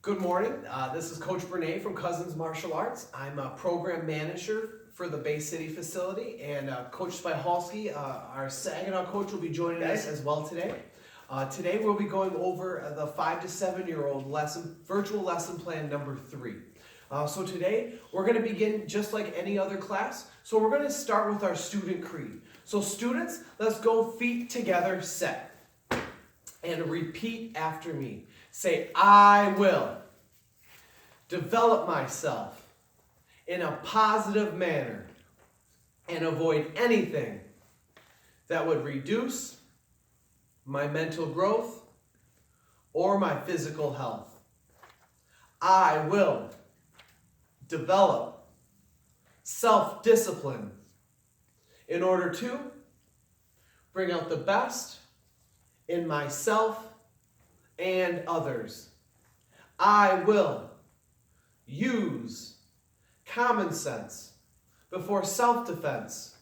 Good morning. This is Coach Brenay from Cosens Martial Arts. I'm a program manager for the Bay City facility, and Coach Spyhalski, our Saginaw coach, will be joining us as well today. Today we'll be going over the 5 to 7 year old virtual lesson plan number 3. So today we're going to begin just like any other class. So we're going to start with our student creed. So students, let's go feet together, set, and repeat after me. Say, I will develop myself in a positive manner and avoid anything that would reduce my mental growth or my physical health. I will develop self-discipline in order to bring out the best in myself and others. I will use common sense before self-defense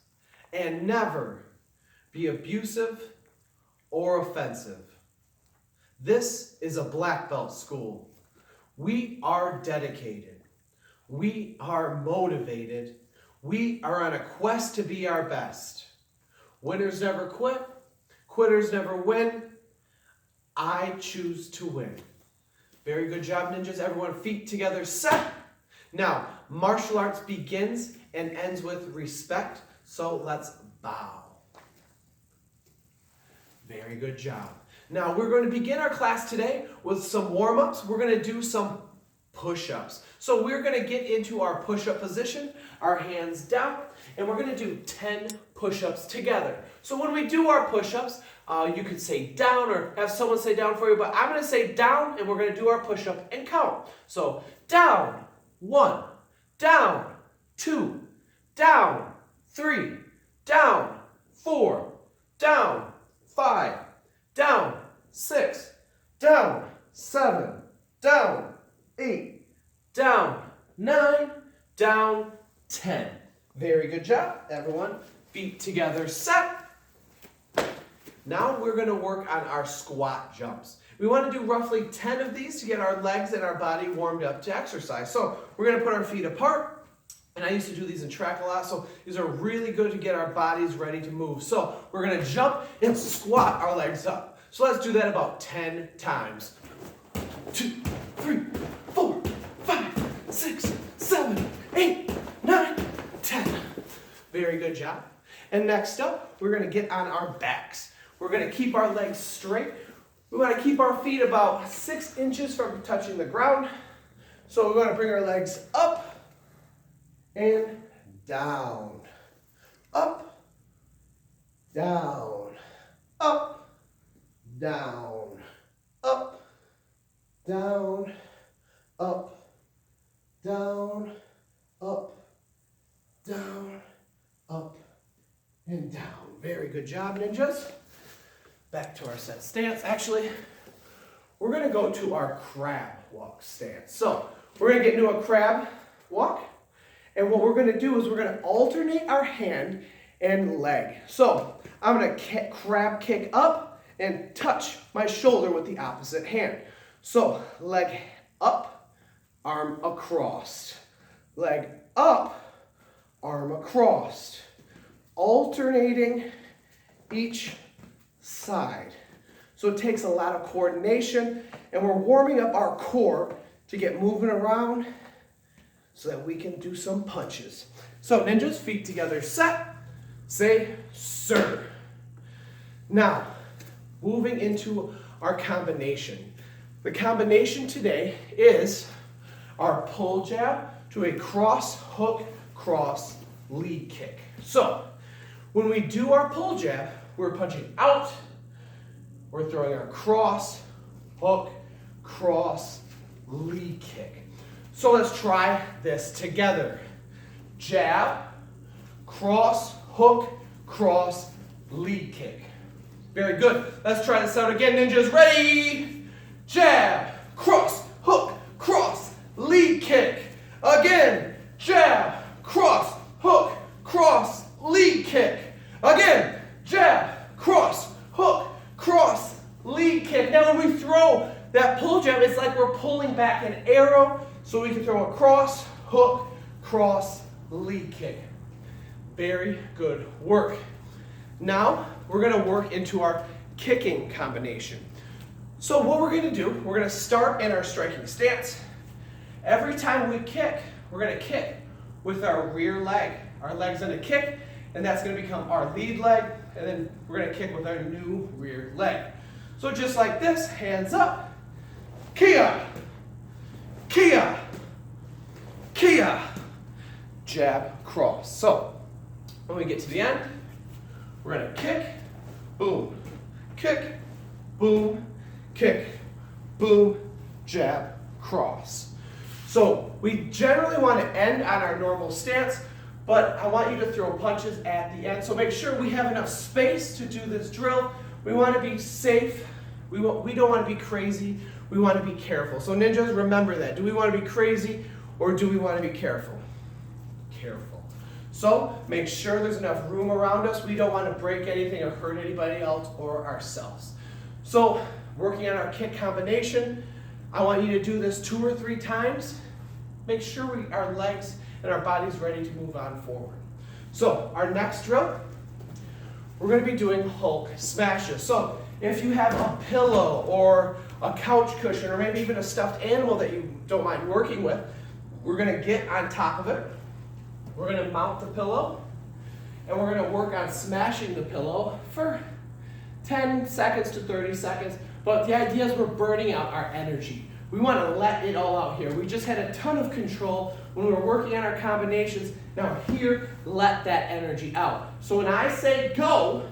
and never be abusive or offensive. This is a black belt school. We are dedicated. We are motivated. We are on a quest to be our best. Winners never quit. Quitters never win. I choose to win. Very good job, ninjas. Everyone, feet together, set. Now, martial arts begins and ends with respect, so let's bow. Very good job. Now, we're going to begin our class today with some warm-ups. We're going to do some push-ups. So we're going to get into our push-up position, our hands down, and we're going to do 10 push-ups together. So when we do our push-ups, you could say down or have someone say down for you, but I'm going to say down and we're going to do our push-up and count. So down, 1, down, 2, down, 3, down, 4, down, 5, down, 6, down, 7, down, 8, down, 9, down, 10. Very good job, everyone. Feet together, set. Now we're going to work on our squat jumps. We want to do roughly 10 of these to get our legs and our body warmed up to exercise. So we're going to put our feet apart. And I used to do these in track a lot, so these are really good to get our bodies ready to move. So we're going to jump and squat our legs up. So let's do that about 10 times. 2, 3, 4, 5, 6, 7, 8, 9, 10. Very good job. And next up, we're going to get on our backs. We're going to keep our legs straight. We want to keep our feet about 6 inches from touching the ground. So we're going to bring our legs up and down. Up, down, up, down, up, down, up, down, up, down, up, and down. Very good job, ninjas. Back to our set stance. Actually, we're going to go to our crab walk stance. So we're going to get into a crab walk. And what we're going to do is we're going to alternate our hand and leg. So I'm going to crab kick up and touch my shoulder with the opposite hand. So leg up, arm across. Leg up, arm across. Alternating each side. So it takes a lot of coordination, and we're warming up our core to get moving around so that we can do some punches. So ninjas, feet together, set, say, sir. Now, moving into our combination. The combination today is our pull jab to a cross hook, cross lead kick. So, when we do our pull jab, we're punching out, we're throwing our cross, hook, cross, lead kick. So let's try this together. Jab, cross, hook, cross, lead kick. Very good. Let's try this out again, ninjas. Ready? Jab, cross, hook, cross, lead kick. Again, jab, cross, hook, cross, lead kick. Again, jab, cross, hook, cross, lead kick. Now when we throw that pull jab, it's like we're pulling back an arrow so we can throw a cross, hook, cross, lead kick. Very good work. Now, we're gonna work into our kicking combination. So what we're gonna do, we're gonna start in our striking stance. Every time we kick, we're gonna kick with our rear leg. Our leg's gonna kick, and that's gonna become our lead leg, and then we're gonna kick with our new rear leg. So just like this, hands up, kia, kia, kia, jab, cross. So when we get to the end, we're gonna kick, boom, kick, boom, jab, cross. So we generally want to end on our normal stance, but I want you to throw punches at the end. So make sure we have enough space to do this drill. We want to be safe. We don't want to be crazy. We want to be careful. So ninjas, remember that. Do we want to be crazy or do we want to be careful? Careful. So make sure there's enough room around us. We don't want to break anything or hurt anybody else or ourselves. So working on our kick combination, I want you to do this 2 or 3 times. Make sure our legs and our body's ready to move on forward. So our next drill, we're going to be doing Hulk smashes. So if you have a pillow or a couch cushion or maybe even a stuffed animal that you don't mind working with, we're going to get on top of it. We're going to mount the pillow and we're going to work on smashing the pillow for 10 seconds to 30 seconds. But the idea is we're burning out our energy. We want to let it all out here. We just had a ton of control when we were working on our combinations. Now here, let that energy out. So when I say go,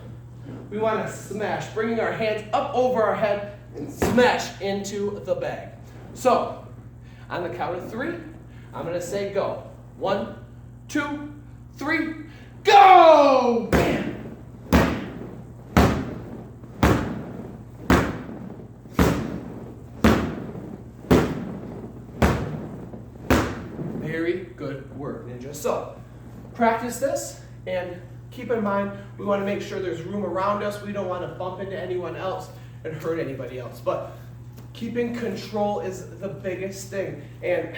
we want to smash, bringing our hands up over our head and smash into the bag. So on the count of 3, I'm going to say go. 1, 2, 3, go! Bam! Very good work, ninja. So practice this and keep in mind we want to make sure there's room around us. We don't want to bump into anyone else and hurt anybody else. But keeping control is the biggest thing. And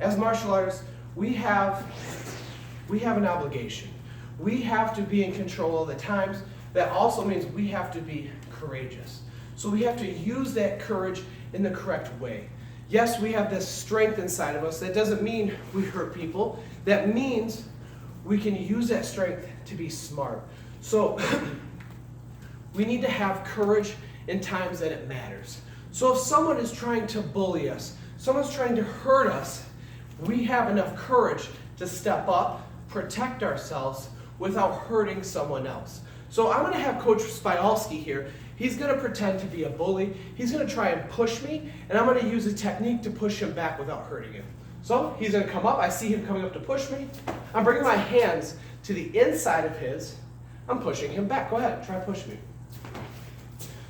as martial artists, we have an obligation. We have to be in control all the times. That also means we have to be courageous. So we have to use that courage in the correct way. Yes, we have this strength inside of us. That doesn't mean we hurt people. That means we can use that strength to be smart. So we need to have courage in times that it matters. So if someone is trying to bully us, someone's trying to hurt us, we have enough courage to step up, protect ourselves without hurting someone else. So I'm going to have Coach Spyhalski here. He's going to pretend to be a bully. He's going to try and push me, and I'm going to use a technique to push him back without hurting him. So he's going to come up. I see him coming up to push me. I'm bringing my hands to the inside of his. I'm pushing him back. Go ahead, try to push me.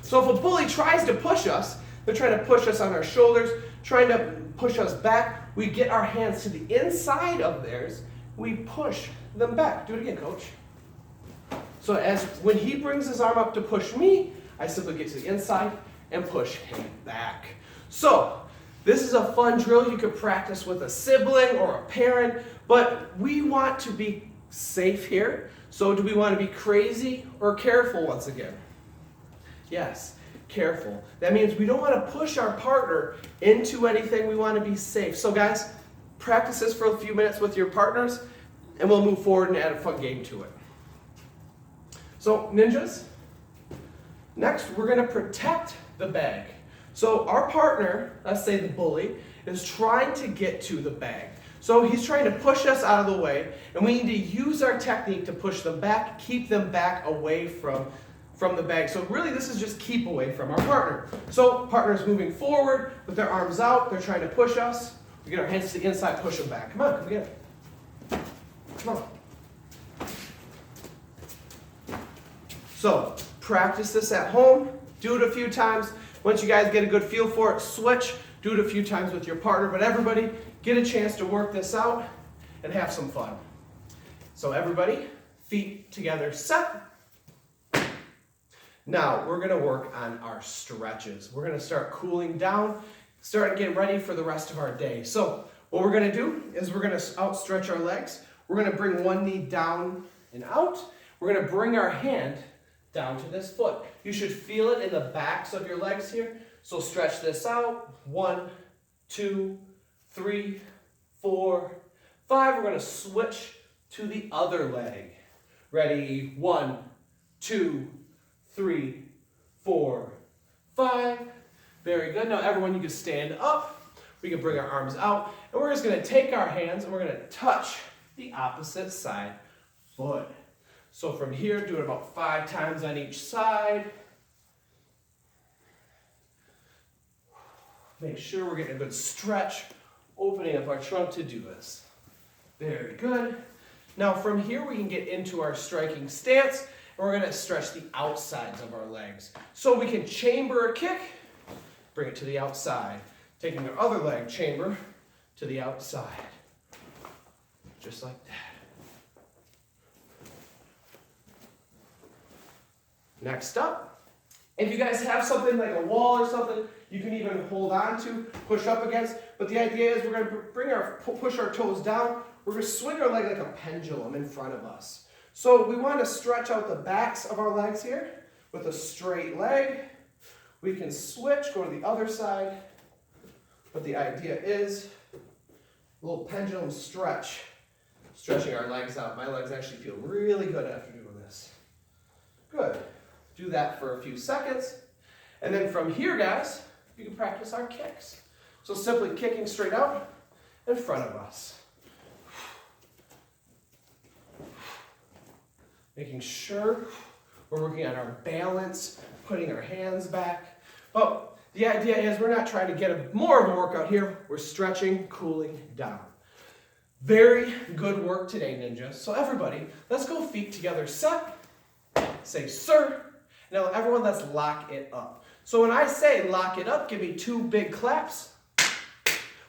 So if a bully tries to push us, they're trying to push us on our shoulders, trying to push us back. We get our hands to the inside of theirs. We push them back. Do it again, coach. So when he brings his arm up to push me, I simply get to the inside and push him back. So this is a fun drill you could practice with a sibling or a parent, but we want to be safe here. So do we want to be crazy or careful once again? Yes, careful. That means we don't want to push our partner into anything. We want to be safe. So guys, practice this for a few minutes with your partners, and we'll move forward and add a fun game to it. So ninjas, next we're going to protect the bag. So our partner, let's say the bully, is trying to get to the bag. So he's trying to push us out of the way, and we need to use our technique to push them back, keep them back away from the bag. So really this is just keep away from our partner. So partner's moving forward with their arms out, they're trying to push us. We get our hands to the inside, push them back. Come on, come get it. Come on. So practice this at home, do it a few times. Once you guys get a good feel for it, switch, do it a few times with your partner, but everybody get a chance to work this out and have some fun. So everybody, feet together, set. Now, we're gonna work on our stretches. We're gonna start cooling down, start getting ready for the rest of our day. So what we're gonna do is we're gonna outstretch our legs. We're gonna bring one knee down and out. We're gonna bring our hand down to this foot. You should feel it in the backs of your legs here. So stretch this out. 1, 2, 3, 4, 5. We're gonna switch to the other leg. Ready? 1, 2, 3, 4, 5. Very good. Now everyone, you can stand up. We can bring our arms out. And we're just going to take our hands and we're going to touch the opposite side foot. So from here, do it about 5 times on each side. Make sure we're getting a good stretch, opening up our trunk to do this. Very good. Now from here, we can get into our striking stance. And we're going to stretch the outsides of our legs. So we can chamber a kick, bring it to the outside. Taking our other leg, chamber to the outside. Just like that. Next up, if you guys have something like a wall or something, you can even hold on to, push up against. But the idea is we're going to push our toes down. We're going to swing our leg like a pendulum in front of us. So we want to stretch out the backs of our legs here with a straight leg. We can switch, go to the other side. But the idea is a little pendulum stretch, stretching our legs out. My legs actually feel really good after doing this. Good. Do that for a few seconds. And then from here, guys, you can practice our kicks. So simply kicking straight out in front of us. Making sure we're working on our balance, putting our hands back. But the idea is we're not trying to get more of a workout here. We're stretching, cooling down. Very good work today, ninjas. So everybody, let's go feet together set. Say, sir. Now everyone, let's lock it up. So when I say lock it up, give me 2 big claps.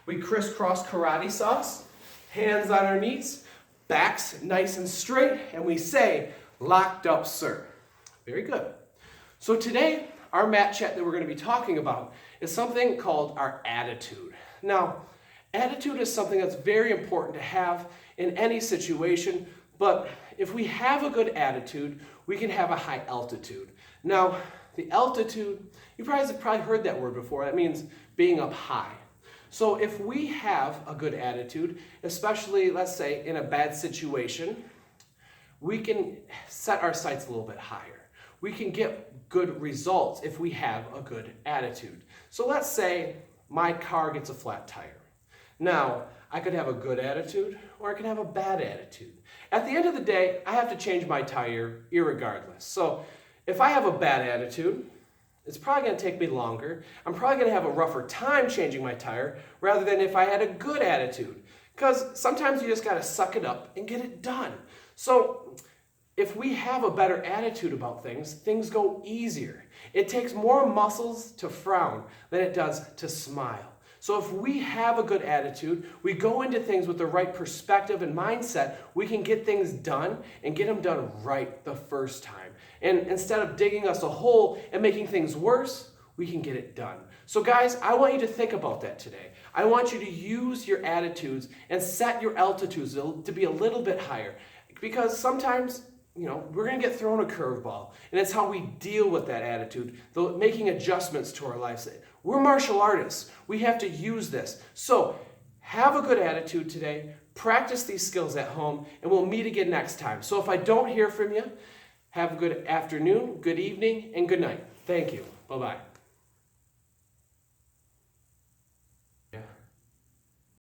We crisscross karate sauce. Hands on our knees. Backs nice and straight. And we say, locked up, sir. Very good. So today, our mat chat that we're going to be talking about is something called our attitude. Now, attitude is something that's very important to have in any situation, but if we have a good attitude, we can have a high altitude. Now, the altitude, you probably heard that word before. That means being up high. So if we have a good attitude, especially, let's say, in a bad situation, we can set our sights a little bit higher. We can get good results if we have a good attitude. So let's say my car gets a flat tire. Now, I could have a good attitude or I could have a bad attitude. At the end of the day, I have to change my tire irregardless. So if I have a bad attitude, it's probably going to take me longer. I'm probably going to have a rougher time changing my tire rather than if I had a good attitude. Because sometimes you just got to suck it up and get it done. So if we have a better attitude about things, things go easier. It takes more muscles to frown than it does to smile. So if we have a good attitude, we go into things with the right perspective and mindset, we can get things done and get them done right the first time. And instead of digging us a hole and making things worse, we can get it done. So guys, I want you to think about that today. I want you to use your attitudes and set your altitudes to be a little bit higher. Because sometimes, we're going to get thrown a curveball. And it's how we deal with that attitude, making adjustments to our lives. We're martial artists. We have to use this. So have a good attitude today. Practice these skills at home. And we'll meet again next time. So if I don't hear from you, have a good afternoon, good evening, and good night. Thank you. Bye-bye.